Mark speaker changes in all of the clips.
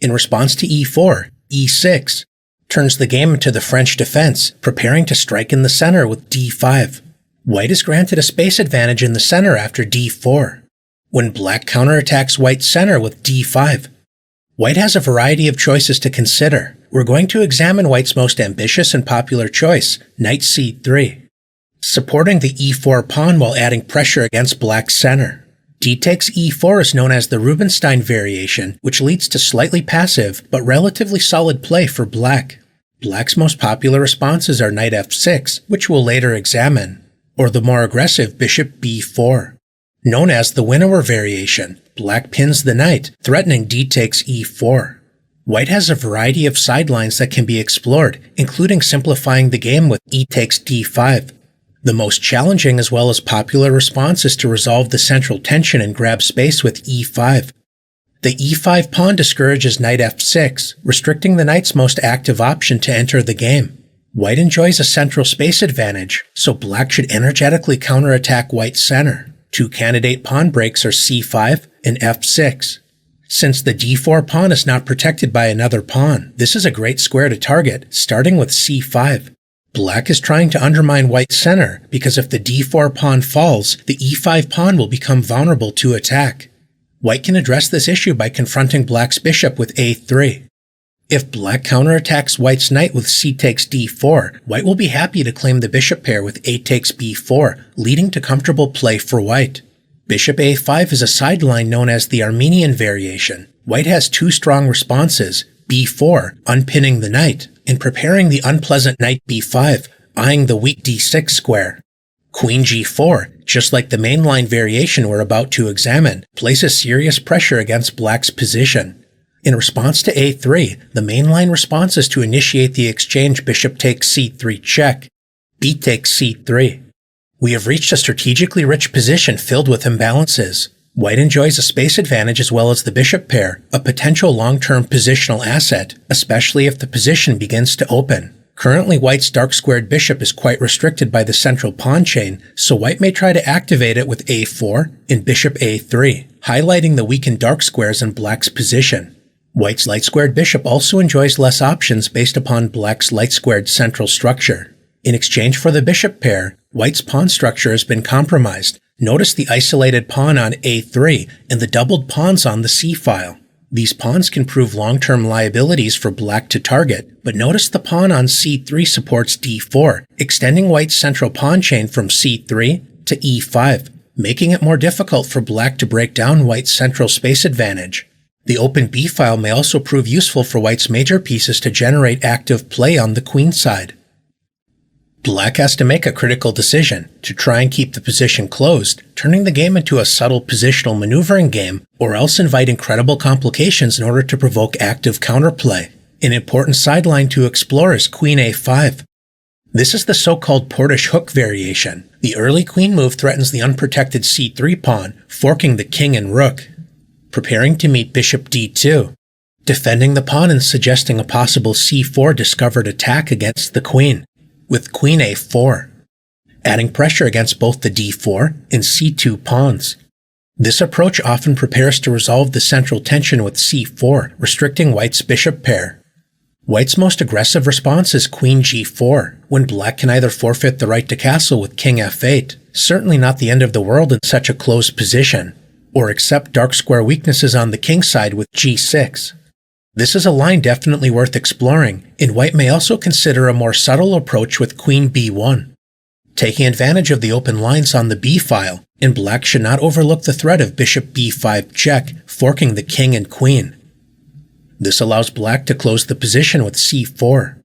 Speaker 1: In response to e4, e6 turns the game into the French defense, preparing to strike in the center with d5. White is granted a space advantage in the center after d4. When black counterattacks white's center with d5, white has a variety of choices to consider. We're going to examine white's most ambitious and popular choice, knight c3, supporting the e4 pawn while adding pressure against black's center. D takes e4 is known as the Rubinstein variation, which leads to slightly passive but relatively solid play for black. Black's most popular responses are knight f6, which we'll later examine, or the more aggressive bishop b4. Known as the winnower variation, black pins the knight, threatening d takes e4. White has a variety of sidelines that can be explored, including simplifying the game with e takes d5. The most challenging as well as popular response is to resolve the central tension and grab space with e5. The e5 pawn discourages knight f6, restricting the knight's most active option to enter the game. White enjoys a central space advantage, so black should energetically counterattack white's center. Two candidate pawn breaks are c5 and f6. Since the d4 pawn is not protected by another pawn, this is a great square to target, starting with c5. Black is trying to undermine white's center because if the d4 pawn falls, the e5 pawn will become vulnerable to attack. White can address this issue by confronting black's bishop with a3. If black counterattacks white's knight with c takes d4, white will be happy to claim the bishop pair with a takes b4, leading to comfortable play for white. Bishop a5 is a sideline known as the Armenian variation. White has two strong responses, b4, unpinning the knight, and preparing the unpleasant knight b5, eyeing the weak d6 square. Queen g4, just like the mainline variation we're about to examine, places serious pressure against black's position. In response to a3, the mainline response is to initiate the exchange bishop takes c3 check, b takes c3. We have reached a strategically rich position filled with imbalances. White enjoys a space advantage as well as the bishop pair, a potential long-term positional asset, especially if the position begins to open. Currently, white's dark-squared bishop is quite restricted by the central pawn chain, so white may try to activate it with a4 and bishop a3, highlighting the weakened dark squares in black's position. White's light-squared bishop also enjoys less options based upon black's light-squared central structure. In exchange for the bishop pair, white's pawn structure has been compromised. Notice the isolated pawn on a3 and the doubled pawns on the c-file. These pawns can prove long-term liabilities for black to target, but notice the pawn on c3 supports d4, extending white's central pawn chain from c3 to e5, making it more difficult for black to break down white's central space advantage. The open b-file may also prove useful for white's major pieces to generate active play on the queen side. Black has to make a critical decision to try and keep the position closed, turning the game into a subtle positional maneuvering game, or else invite incredible complications in order to provoke active counterplay. An important sideline to explore is queen a5. This is the so-called Portish hook variation. The early queen move threatens the unprotected c3 pawn, forking the king and rook. Preparing to meet bishop d2, defending the pawn and suggesting a possible c4 discovered attack against the queen, with queen a4, adding pressure against both the d4 and c2 pawns. This approach often prepares to resolve the central tension with c4, restricting white's bishop pair. White's most aggressive response is queen g4, when black can either forfeit the right to castle with king f8, certainly not the end of the world in such a closed position, or accept dark square weaknesses on the king side with g6. This is a line definitely worth exploring, and white may also consider a more subtle approach with queen b1, taking advantage of the open lines on the b-file, and black should not overlook the threat of bishop b5 check, forking the king and queen. This allows black to close the position with c4.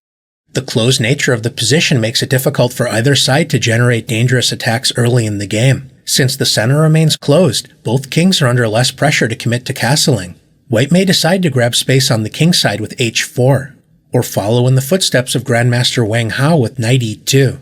Speaker 1: The closed nature of the position makes it difficult for either side to generate dangerous attacks early in the game. Since the center remains closed, both kings are under less pressure to commit to castling. White may decide to grab space on the king side with h4, or follow in the footsteps of Grandmaster Wang Hao with knight e2.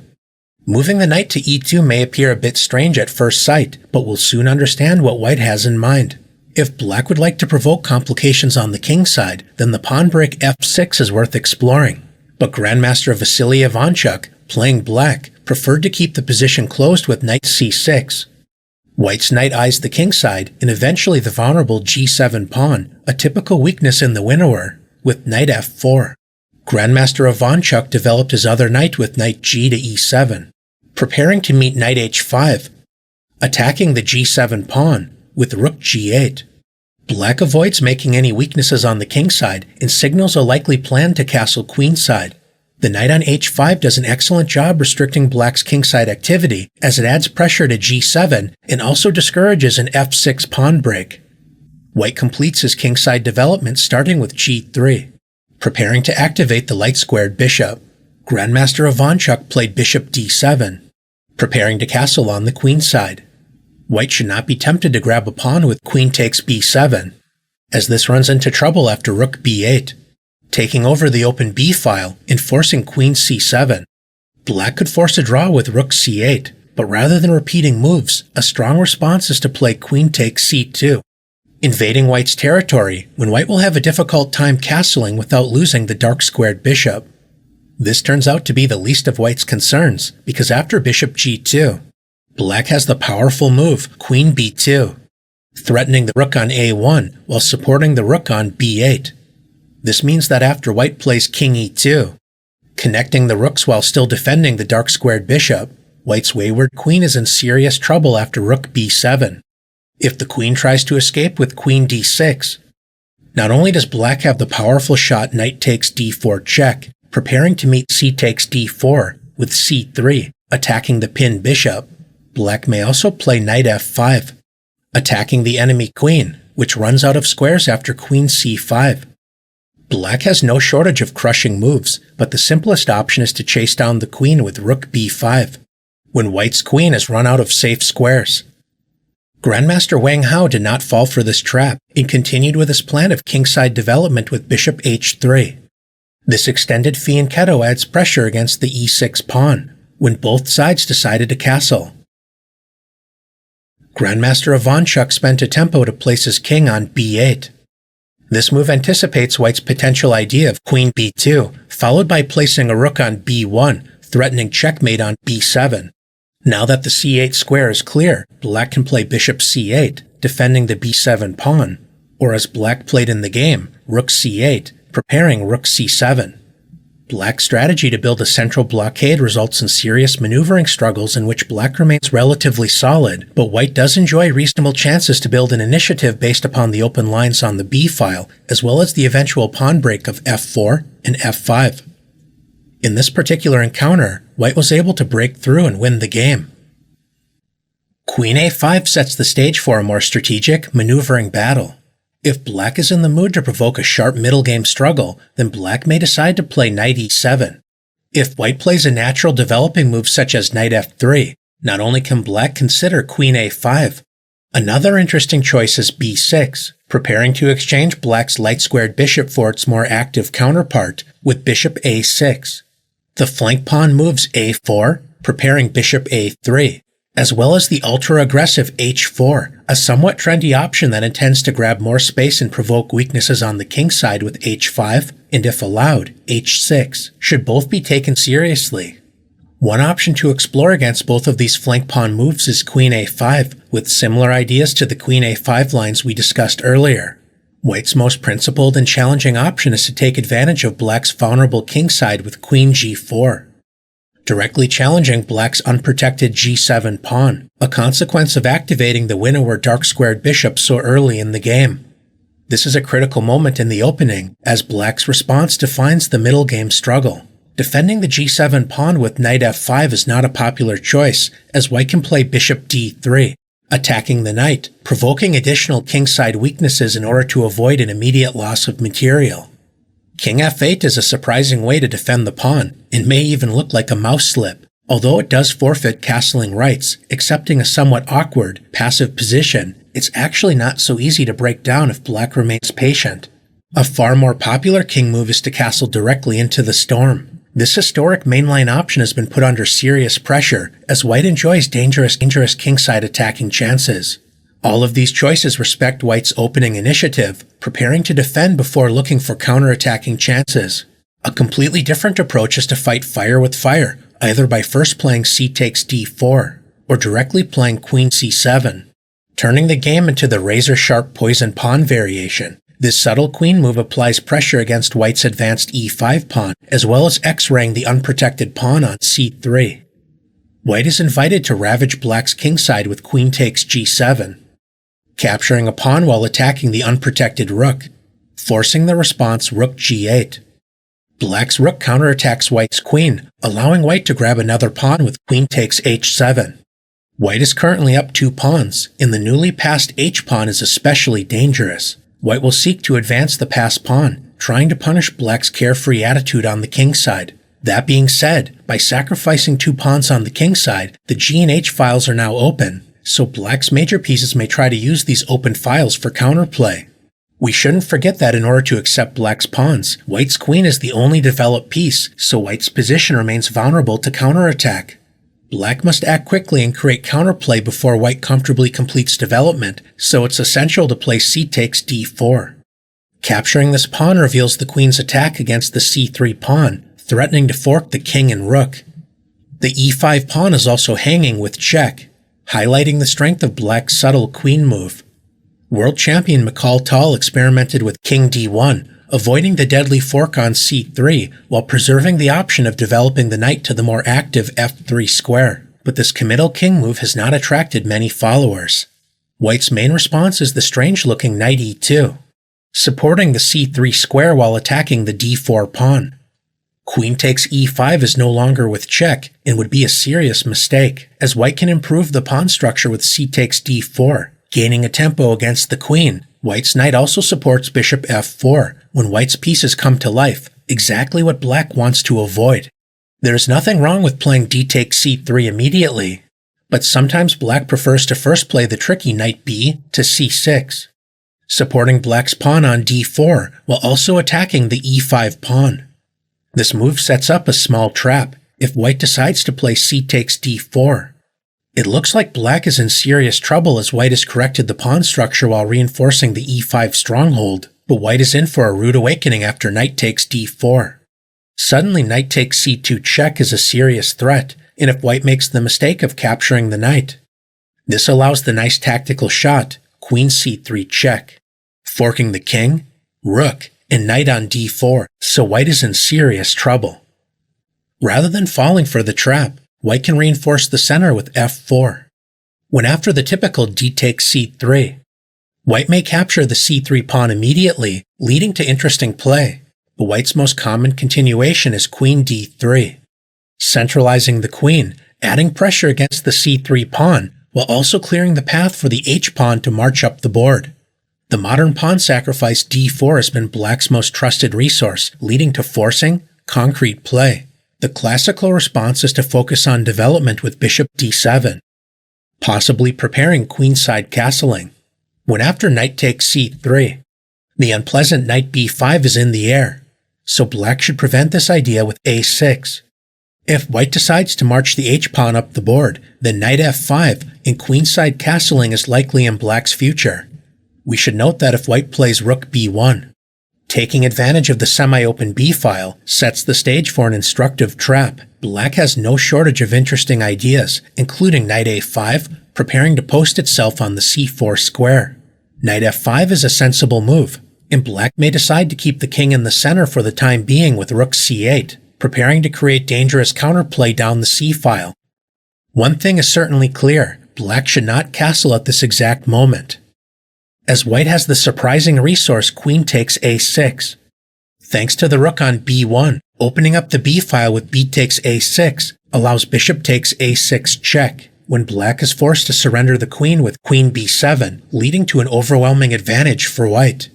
Speaker 1: Moving the knight to e2 may appear a bit strange at first sight, but we'll soon understand what white has in mind. If black would like to provoke complications on the king side, then the pawn break f6 is worth exploring. But Grandmaster Vasily Ivanchuk, playing black, preferred to keep the position closed with knight c6. White's knight eyes the kingside and eventually the vulnerable g7 pawn, a typical weakness in the winnower, with knight f4. Grandmaster Ivanchuk developed his other knight with knight g to e7, preparing to meet knight h5, attacking the g7 pawn with rook g8. Black avoids making any weaknesses on the kingside and signals a likely plan to castle queenside. The knight on h5 does an excellent job restricting Black's kingside activity as it adds pressure to g7 and also discourages an f6 pawn break. White completes his kingside development starting with g3, preparing to activate the light-squared bishop. Grandmaster Ivanchuk played bishop d7, preparing to castle on the queenside. White should not be tempted to grab a pawn with queen takes b7, as this runs into trouble after rook b8, taking over the open b file and forcing queen c7. Black could force a draw with rook c8, but rather than repeating moves, a strong response is to play queen takes c2, invading White's territory when White will have a difficult time castling without losing the dark-squared bishop. This turns out to be the least of White's concerns, because after bishop g2, Black has the powerful move queen b2, threatening the rook on a1 while supporting the rook on b8. This means that after White plays king e2, connecting the rooks while still defending the dark-squared bishop, White's wayward queen is in serious trouble after rook b7. If the queen tries to escape with queen d6, not only does Black have the powerful shot knight takes d4 check, preparing to meet c takes d4 with c3, attacking the pinned bishop, Black may also play knight f5, attacking the enemy queen, which runs out of squares after queen c5. Black has no shortage of crushing moves, but the simplest option is to chase down the queen with rook b5, when White's queen has run out of safe squares. Grandmaster Wang Hao did not fall for this trap and continued with his plan of kingside development with bishop h3. This extended fianchetto adds pressure against the e6 pawn, when both sides decided to castle. Grandmaster Ivanchuk spent a tempo to place his king on b8. This move anticipates White's potential idea of queen b2, followed by placing a rook on b1, threatening checkmate on b7. Now that the c8 square is clear, Black can play bishop c8, defending the b7 pawn, or as Black played in the game, rook c8, preparing rook c7. Black's strategy to build a central blockade results in serious maneuvering struggles in which Black remains relatively solid, but White does enjoy reasonable chances to build an initiative based upon the open lines on the b file, as well as the eventual pawn break of f4 and f5. In this particular encounter, White was able to break through and win the game. Queen a5 sets the stage for a more strategic, maneuvering battle. If Black is in the mood to provoke a sharp middle game struggle, then Black may decide to play knight e7. If White plays a natural developing move such as knight f3, not only can Black consider queen a5, another interesting choice is b6, preparing to exchange Black's light-squared bishop for its more active counterpart with bishop a6. The flank pawn moves a4, preparing bishop a3, as well as the ultra-aggressive h4, a somewhat trendy option that intends to grab more space and provoke weaknesses on the king side with h5, and if allowed, h6, should both be taken seriously. One option to explore against both of these flank pawn moves is queen a5, with similar ideas to the queen a5 lines we discussed earlier. White's most principled and challenging option is to take advantage of Black's vulnerable king side with queen g4, directly challenging Black's unprotected g7 pawn, a consequence of activating the winnower dark-squared bishop so early in the game. This is a critical moment in the opening, as Black's response defines the middle game struggle. Defending the g7 pawn with knight f5 is not a popular choice, as White can play bishop d3, attacking the knight, provoking additional kingside weaknesses in order to avoid an immediate loss of material. King f8 is a surprising way to defend the pawn, and may even look like a mouse slip, although it does forfeit castling rights. Accepting a somewhat awkward, passive position, it's actually not so easy to break down if Black remains patient. A far more popular king move is to castle directly into the storm. This historic mainline option has been put under serious pressure, as White enjoys dangerous kingside attacking chances. All of these choices respect White's opening initiative, preparing to defend before looking for counterattacking chances. A completely different approach is to fight fire with fire, either by first playing c takes d4, or directly playing queen c7, turning the game into the razor-sharp poison pawn variation. This subtle queen move applies pressure against white's advanced e5 pawn, as well as x-raying the unprotected pawn on c3. White is invited to ravage black's kingside with queen takes g7, capturing a pawn while attacking the unprotected rook, forcing the response rook g8. Black's rook counterattacks white's queen, allowing white to grab another pawn with queen takes h7. White is currently up 2 pawns, and the newly passed h-pawn is especially dangerous. White will seek to advance the passed pawn, trying to punish black's carefree attitude on the kingside. That being said, by sacrificing 2 pawns on the kingside, the g and h files are now open, so black's major pieces may try to use these open files for counterplay. We shouldn't forget that in order to accept black's pawns, white's queen is the only developed piece, so white's position remains vulnerable to counterattack. Black must act quickly and create counterplay before white comfortably completes development, so it's essential to play c takes d4. Capturing this pawn reveals the queen's attack against the c3 pawn, threatening to fork the king and rook. The e5 pawn is also hanging with check, highlighting the strength of black's subtle queen move. World champion Michal Tal experimented with king d1, avoiding the deadly fork on c3 while preserving the option of developing the knight to the more active f3 square. But this committal king move has not attracted many followers. White's main response is the strange-looking knight e2, supporting the c3 square while attacking the d4 pawn. Queen takes e5 is no longer with check and would be a serious mistake, as white can improve the pawn structure with c takes d4, gaining a tempo against the queen. White's knight also supports bishop f4 when white's pieces come to life, exactly what black wants to avoid. There is nothing wrong with playing d takes c3 immediately, but sometimes black prefers to first play the tricky knight b to c6, supporting black's pawn on d4 while also attacking the e5 pawn. This move sets up a small trap if white decides to play c takes d4. It looks like black is in serious trouble as white has corrected the pawn structure while reinforcing the e5 stronghold, but white is in for a rude awakening after knight takes d4. Suddenly knight takes c2 check is a serious threat, and if white makes the mistake of capturing the knight, this allows the nice tactical shot, queen c3 check, forking the king, rook, and knight on d4, so white is in serious trouble. Rather than falling for the trap, white can reinforce the center with f4. When after the typical d takes c3, white may capture the c3 pawn immediately, leading to interesting play, but white's most common continuation is queen d3, centralizing the queen, adding pressure against the c3 pawn, while also clearing the path for the h-pawn to march up the board. The modern pawn sacrifice d4 has been black's most trusted resource, leading to forcing, concrete play. The classical response is to focus on development with bishop d7, possibly preparing queenside castling. When after knight takes c3, the unpleasant knight b5 is in the air, so black should prevent this idea with a6. If white decides to march the h-pawn up the board, then knight f5 and queenside castling is likely in black's future. We should note that if white plays rook b1, taking advantage of the semi-open b-file sets the stage for an instructive trap. Black has no shortage of interesting ideas, including knight a5, preparing to post itself on the c4 square. Knight f5 is a sensible move, and black may decide to keep the king in the center for the time being with rook c8, preparing to create dangerous counterplay down the c-file. One thing is certainly clear, black should not castle at this exact moment, as white has the surprising resource queen takes a6. Thanks to the rook on b1, opening up the b-file with b takes a6 allows bishop takes a6 check, when black is forced to surrender the queen with queen b7, leading to an overwhelming advantage for white.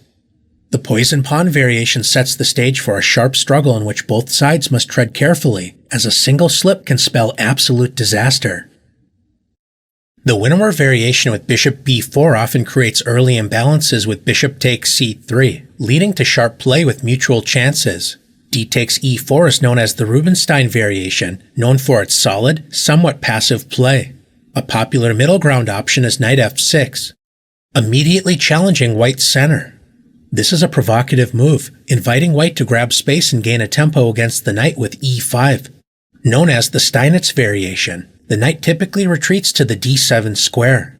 Speaker 1: The poison pawn variation sets the stage for a sharp struggle in which both sides must tread carefully, as a single slip can spell absolute disaster. The Winnower variation with bishop b4 often creates early imbalances with bishop takes c3, leading to sharp play with mutual chances. D takes e4 is known as the Rubinstein variation, known for its solid, somewhat passive play. A popular middle ground option is knight f6, immediately challenging white's center. This is a provocative move, inviting white to grab space and gain a tempo against the knight with e5. Known as the Steinitz variation, the knight typically retreats to the d7 square.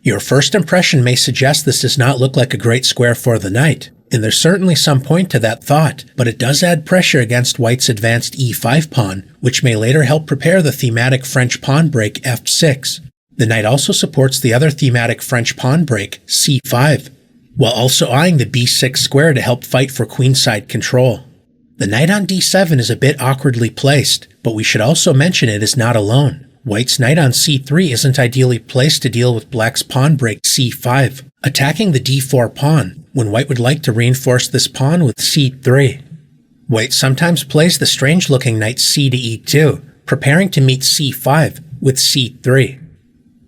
Speaker 1: Your first impression may suggest this does not look like a great square for the knight, and there's certainly some point to that thought, but it does add pressure against white's advanced e5 pawn, which may later help prepare the thematic French pawn break f6. The knight also supports the other thematic French pawn break, c5, while also eyeing the b6 square to help fight for queenside control. The knight on d7 is a bit awkwardly placed, but we should also mention it is not alone. White's knight on c3 isn't ideally placed to deal with black's pawn break c5, attacking the d4 pawn, when white would like to reinforce this pawn with c3. White sometimes plays the strange-looking knight c to e2, preparing to meet c5 with c3.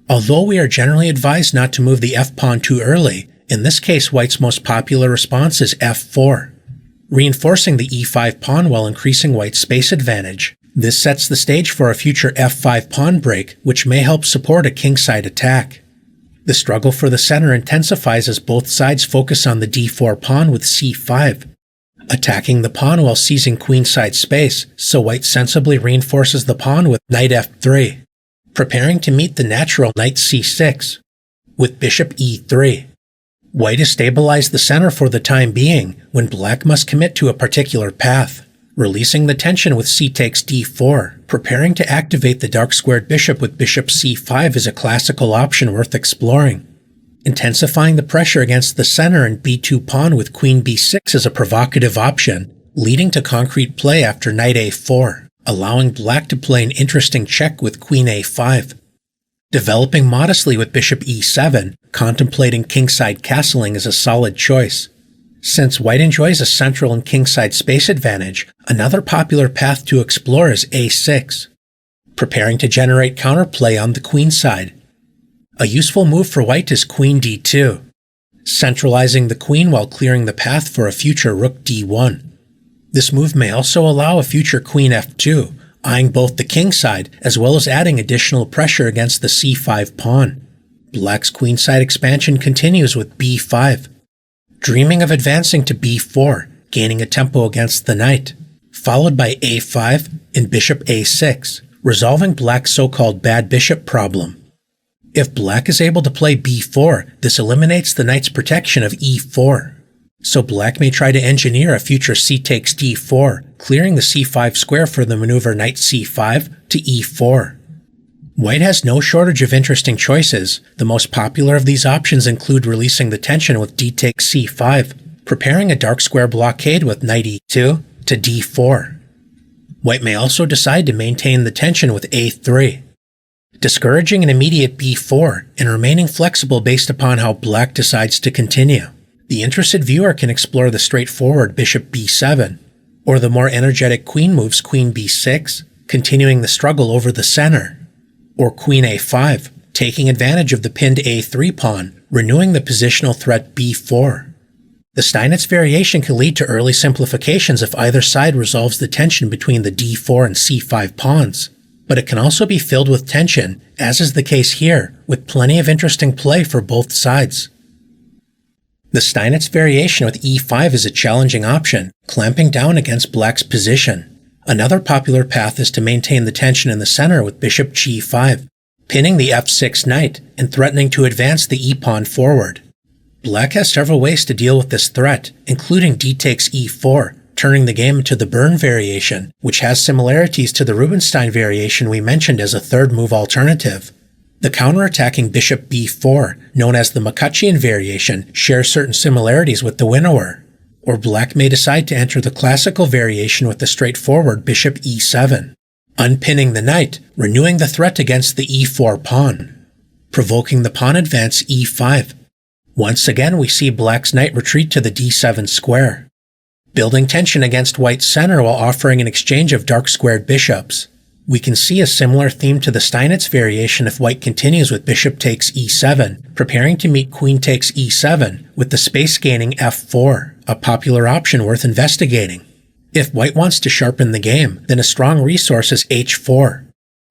Speaker 1: Although we are generally advised not to move the f-pawn too early, in this case white's most popular response is f4, reinforcing the e5 pawn while increasing white's space advantage. This sets the stage for a future f5 pawn break, which may help support a kingside attack. The struggle for the center intensifies as both sides focus on the d4 pawn with c5, attacking the pawn while seizing queenside space, so white sensibly reinforces the pawn with knight f3, preparing to meet the natural knight c6, with bishop e3. White has stabilized the center for the time being, when black must commit to a particular path. Releasing the tension with c takes d4, preparing to activate the dark-squared bishop with bishop c5 is a classical option worth exploring. Intensifying the pressure against the center and b2 pawn with queen b6 is a provocative option, leading to concrete play after knight a4, allowing black to play an interesting check with queen a5. Developing modestly with bishop e7, contemplating kingside castling is a solid choice. Since white enjoys a central and kingside space advantage, another popular path to explore is a6, preparing to generate counterplay on the queen side. A useful move for white is queen d2, centralizing the queen while clearing the path for a future rook d1. This move may also allow a future queen f2, eyeing both the kingside as well as adding additional pressure against the c5 pawn. Black's queenside expansion continues with b5, dreaming of advancing to b4, gaining a tempo against the knight, followed by a5 and bishop a6, resolving black's so-called bad bishop problem. If black is able to play b4, this eliminates the knight's protection of e4. So black may try to engineer a future c takes d4, clearing the c5 square for the maneuver knight c5 to e4. White has no shortage of interesting choices. The most popular of these options include releasing the tension with d takes c5, preparing a dark square blockade with knight e2 to d4. White may also decide to maintain the tension with a3, discouraging an immediate b4 and remaining flexible based upon how black decides to continue. The interested viewer can explore the straightforward bishop b7, or the more energetic queen moves queen b6, continuing the struggle over the center, or queen a5, taking advantage of the pinned a3 pawn, renewing the positional threat b4. The Steinitz variation can lead to early simplifications if either side resolves the tension between the d4 and c5 pawns, but it can also be filled with tension, as is the case here, with plenty of interesting play for both sides. The Steinitz variation with e5 is a challenging option, clamping down against black's position. Another popular path is to maintain the tension in the center with bishop g5, pinning the f6 knight and threatening to advance the e-pawn forward. Black has several ways to deal with this threat, including d takes e4, turning the game into the Byrne variation, which has similarities to the Rubinstein variation we mentioned as a third move alternative. The counterattacking bishop b4, known as the McCutcheon variation, shares certain similarities with the winnower. Or black may decide to enter the classical variation with the straightforward bishop e7, unpinning the knight, renewing the threat against the e4 pawn, provoking the pawn advance e5. Once again, we see black's knight retreat to the d7 square, building tension against white's center while offering an exchange of dark-squared bishops. We can see a similar theme to the Steinitz variation if white continues with bishop takes e7, preparing to meet queen takes e7 with the space-gaining f4, a popular option worth investigating. If white wants to sharpen the game, then a strong resource is h4.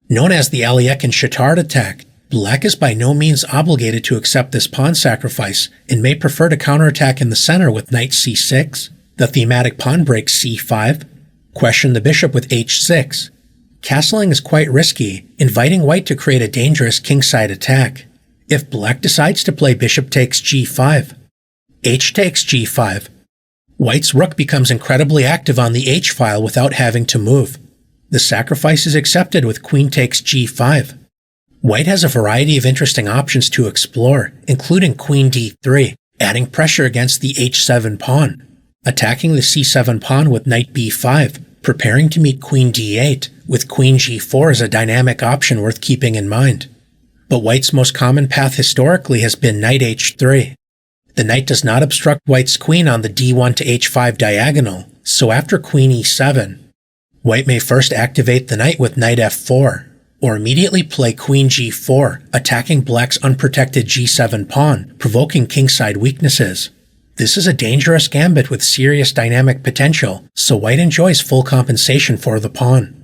Speaker 1: Known as the Alekhine-Chittard attack, black is by no means obligated to accept this pawn sacrifice and may prefer to counterattack in the center with knight c6, the thematic pawn break c5, question the bishop with h6, Castling is quite risky, inviting white to create a dangerous kingside attack. If black decides to play bishop takes g5, h takes g5, white's rook becomes incredibly active on the h-file without having to move. The sacrifice is accepted with queen takes g5. White has a variety of interesting options to explore, including queen d3, adding pressure against the h7 pawn, attacking the c7 pawn with knight b5, preparing to meet queen d8, with queen g4 as a dynamic option worth keeping in mind. But white's most common path historically has been knight h3. The knight does not obstruct white's queen on the d1 to h5 diagonal, so after queen e7, white may first activate the knight with knight f4, or immediately play queen g4, attacking black's unprotected g7 pawn, provoking kingside weaknesses. This is a dangerous gambit with serious dynamic potential, so white enjoys full compensation for the pawn.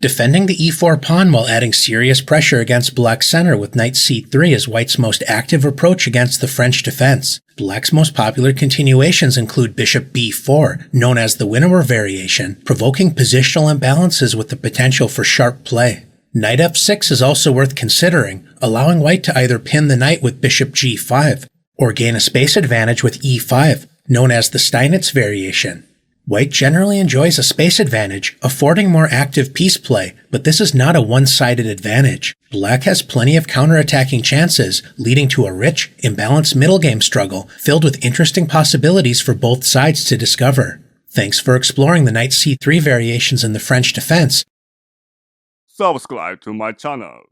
Speaker 1: Defending the e4 pawn while adding serious pressure against black's center with knight c3 is white's most active approach against the French defense. Black's most popular continuations include bishop b4, known as the Winawer variation, provoking positional imbalances with the potential for sharp play. Knight f6 is also worth considering, allowing white to either pin the knight with bishop g5, or gain a space advantage with e5, known as the Steinitz variation. White generally enjoys a space advantage, affording more active piece play, but this is not a one-sided advantage. Black has plenty of counterattacking chances, leading to a rich, imbalanced middle game struggle filled with interesting possibilities for both sides to discover. Thanks for exploring the knight c3 variations in the French defense.
Speaker 2: Subscribe to my channel.